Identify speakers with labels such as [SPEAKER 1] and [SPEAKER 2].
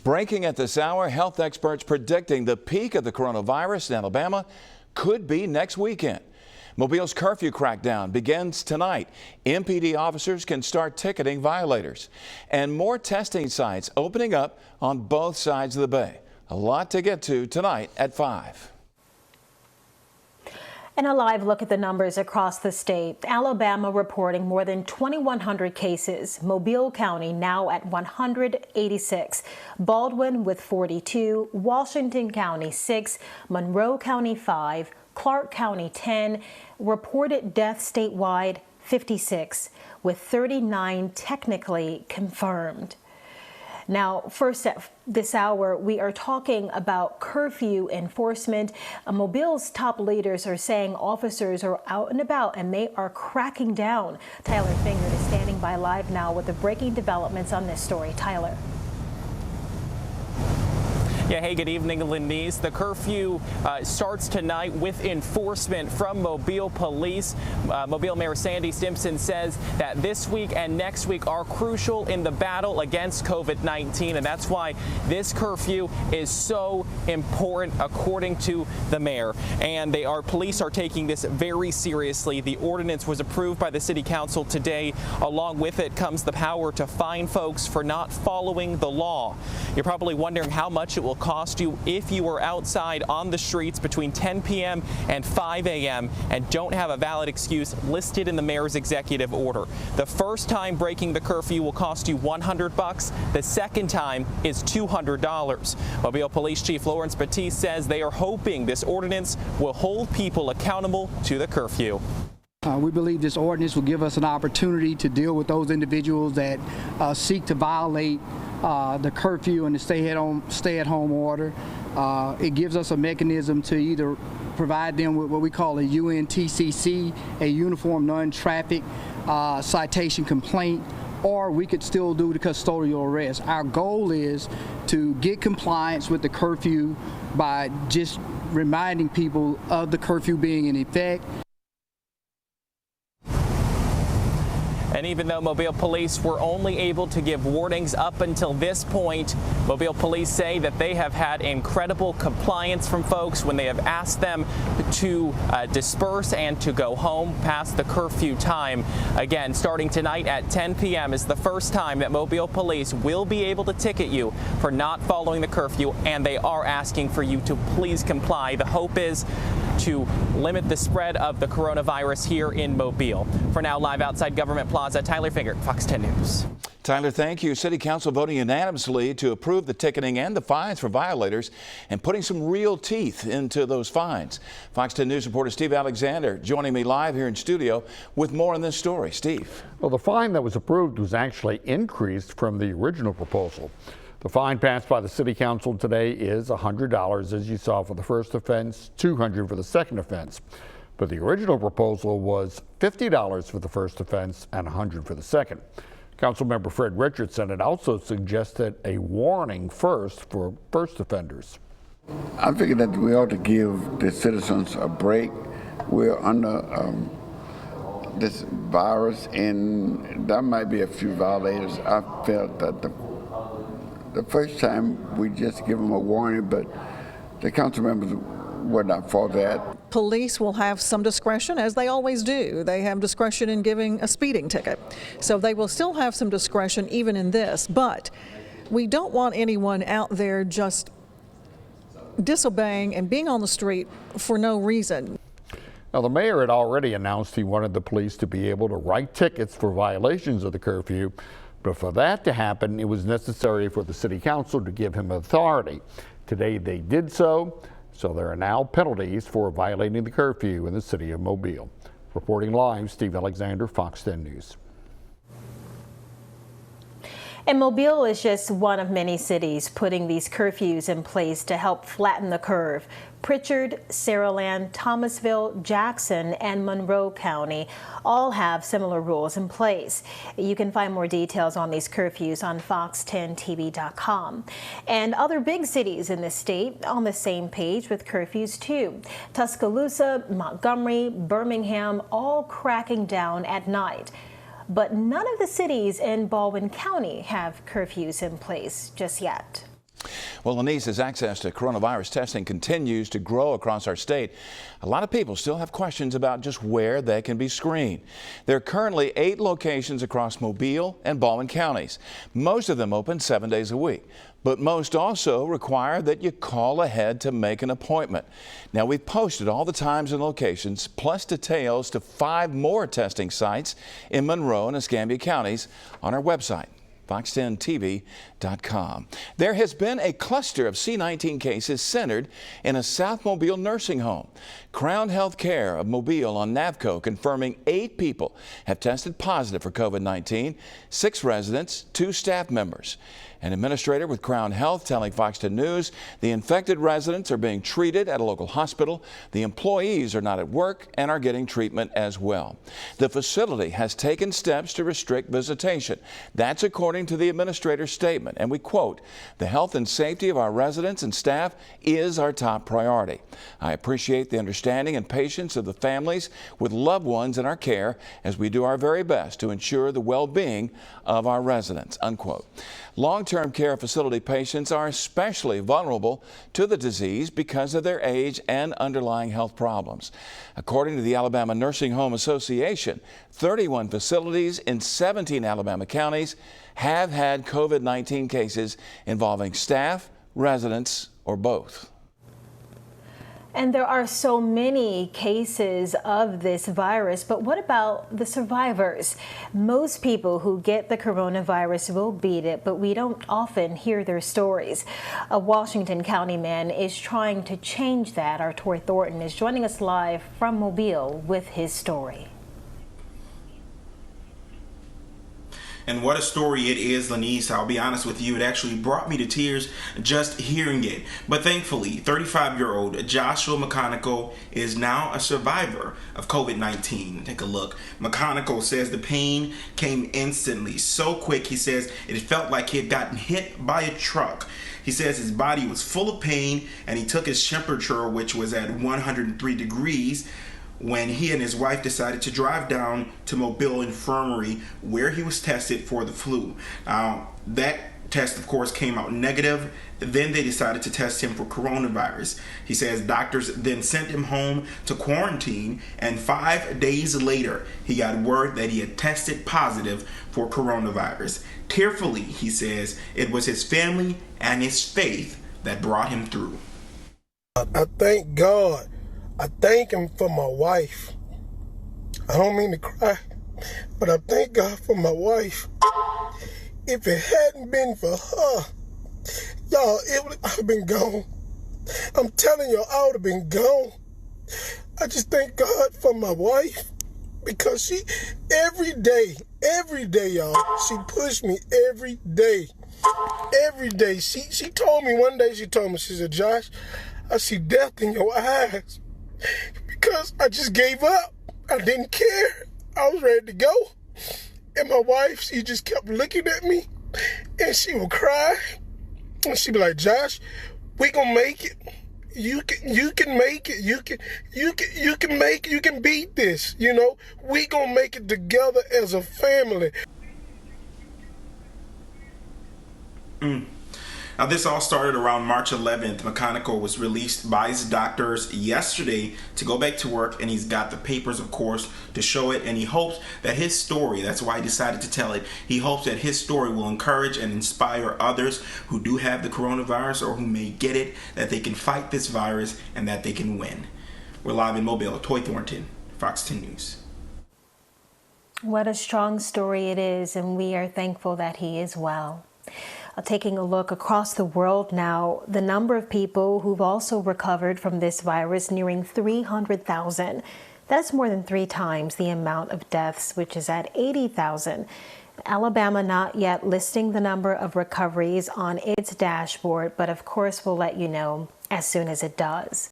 [SPEAKER 1] Breaking at this hour, health experts predicting the peak of the coronavirus in Alabama could be next weekend. Mobile's curfew crackdown begins tonight. MPD officers can start ticketing violators. And more testing sites opening up on both sides of the bay. A lot to get to tonight at 5.
[SPEAKER 2] And a live look at the numbers across the state. Alabama reporting more than 2,100 cases. Mobile County now at 186. Baldwin with 42. Washington County 6. Monroe County 5. Clark County 10. Reported deaths statewide 56, with 39 technically confirmed. Now, first at this hour, we are talking about curfew enforcement. Mobile's top leaders are saying officers are out and about and they are cracking down. Tyler Fingert is standing by live now with the breaking developments on this story. Tyler.
[SPEAKER 3] Yeah, hey, good evening, Linese. The curfew starts tonight with enforcement from Mobile Police. Mobile Mayor Sandy Stimpson says that this week and next week are crucial in the battle against COVID-19, and that's why this curfew is so important, according to the mayor. And police are taking this very seriously. The ordinance was approved by the city council today. Along with it comes the power to fine folks for not following the law. You're probably wondering how much it will cost you if you are outside on the streets between 10 p.m. and 5 a.m. and don't have a valid excuse listed in the mayor's executive order. The first time breaking the curfew will cost you $100. The second time is $200. Mobile Police Chief Lawrence Batiste says they are hoping this ordinance will hold people accountable to the curfew.
[SPEAKER 4] We believe this ordinance will give us an opportunity to deal with those individuals that seek to violate the curfew and the stay-at-home order. It gives us a mechanism to either provide them with what we call a UNTCC, a Uniform Non-Traffic Citation Complaint, or we could still do the custodial arrest. Our goal is to get compliance with the curfew by just reminding people of the curfew being in effect.
[SPEAKER 3] And even though Mobile Police were only able to give warnings up until this point, Mobile Police say that they have had incredible compliance from folks when they have asked them to disperse and to go home past the curfew time. Again, starting tonight at 10 p.m. is the first time that Mobile Police will be able to ticket you for not following the curfew, and they are asking for you to please comply. The hope is to limit the spread of the coronavirus here in Mobile. For now, live outside Government Plaza, Tyler Fingert, Fox 10 News.
[SPEAKER 1] Tyler, thank you. City Council voting unanimously to approve the ticketing and the fines for violators and putting some real teeth into those fines. Fox 10 News reporter Steve Alexander joining me live here in studio with more on this story. Steve.
[SPEAKER 5] Well, the fine that was approved was actually increased from the original proposal. The fine passed by the City Council today is $100, as you saw, for the first offense, $200 for the second offense. But the original proposal was $50 for the first offense and $100 for the second. Councilmember Fred Richardson had also suggested a warning first for first offenders.
[SPEAKER 6] I figured that we ought to give the citizens a break. We're under this virus, and there might be a few violators. I felt that the first time we just give them a warning, but the council members were not for that.
[SPEAKER 7] Police will have some discretion, as they always do. They have discretion in giving a speeding ticket. So they will still have some discretion even in this, but we don't want anyone out there just disobeying and being on the street for no reason.
[SPEAKER 5] Now, the mayor had already announced he wanted the police to be able to write tickets for violations of the curfew. But for that to happen, it was necessary for the City Council to give him authority. Today they did so, so there are now penalties for violating the curfew in the city of Mobile. Reporting live, Steve Alexander, Fox 10 News.
[SPEAKER 2] And Mobile is just one of many cities putting these curfews in place to help flatten the curve. Pritchard, Saraland, Thomasville, Jackson, and Monroe County all have similar rules in place. You can find more details on these curfews on fox10tv.com. And other big cities in the state on the same page with curfews too. Tuscaloosa, Montgomery, Birmingham, all cracking down at night. But none of the cities in Baldwin County have curfews in place just yet.
[SPEAKER 1] Well, Lanise's access to coronavirus testing continues to grow across our state. A lot of people still have questions about just where they can be screened. There are currently 8 locations across Mobile and Baldwin counties. Most of them open 7 days a week. But most also require that you call ahead to make an appointment. Now, we've posted all the times and locations, plus details to 5 more testing sites in Monroe and Escambia counties on our website, fox10tv.com. There has been a cluster of C-19 cases centered in a South Mobile nursing home. Crown Health Care of Mobile on Navco confirming 8 people have tested positive for COVID-19, 6 residents, 2 staff members. An administrator with Crown Health telling Fox 10 News the infected residents are being treated at a local hospital. The employees are not at work and are getting treatment as well. The facility has taken steps to restrict visitation. That's according to the administrator's statement. And we quote, "The health and safety of our residents and staff is our top priority. I appreciate the understanding and patience of the families with loved ones in our care as we do our very best to ensure the well-being of our residents," unquote. Long-term care facility patients are especially vulnerable to the disease because of their age and underlying health problems. According to the Alabama Nursing Home Association, 31 facilities in 17 Alabama counties have had COVID-19 cases involving staff, residents, or both.
[SPEAKER 2] And there are so many cases of this virus, but what about the survivors? Most people who get the coronavirus will beat it, but we don't often hear their stories. A Washington County man is trying to change that. Our Tori Thornton is joining us live from Mobile with his story.
[SPEAKER 8] And what a story it is, Lanise. I'll be honest with you, it actually brought me to tears just hearing it. But thankfully, 35-year-old Joshua McConicle is now a survivor of COVID-19. Take a look. McConicle says the pain came instantly, so quick. He says it felt like he had gotten hit by a truck. He says his body was full of pain, and he took his temperature, which was at 103 degrees, when he and his wife decided to drive down to Mobile Infirmary where he was tested for the flu. That test, of course, came out negative. Then they decided to test him for coronavirus. He says doctors then sent him home to quarantine, and 5 days later, he got word that he had tested positive for coronavirus. Tearfully, he says it was his family and his faith that brought him through.
[SPEAKER 9] I thank God. I thank him for my wife. I don't mean to cry, but I thank God for my wife. If it hadn't been for her, y'all, I would have been gone. I'm telling y'all, I would have been gone. I just thank God for my wife because she, every day, y'all, she pushed me every day. Every day. She told me one day, she said, "Josh, I see death in your eyes." Because I just gave up. I didn't care. I was ready to go. And my wife, she just kept looking at me and she would cry. And she'd be like, "Josh, we gonna make it. You can make it. You can make it. You can beat this. You know, we gonna make it together as a family."
[SPEAKER 8] Now, this all started around March 11th. McConicle was released by his doctors yesterday to go back to work, and he's got the papers, of course, to show it, and he hopes that his story, that's why he decided to tell it, he hopes that his story will encourage and inspire others who do have the coronavirus or who may get it, that they can fight this virus and that they can win. We're live in Mobile. Tori Thornton, Fox 10 News.
[SPEAKER 2] What a strong story it is, and we are thankful that he is well. Taking a look across the world now, the number of people who've also recovered from this virus nearing 300,000. That's more than 3 times the amount of deaths, which is at 80,000. Alabama not yet listing the number of recoveries on its dashboard, but of course we'll let you know as soon as it does.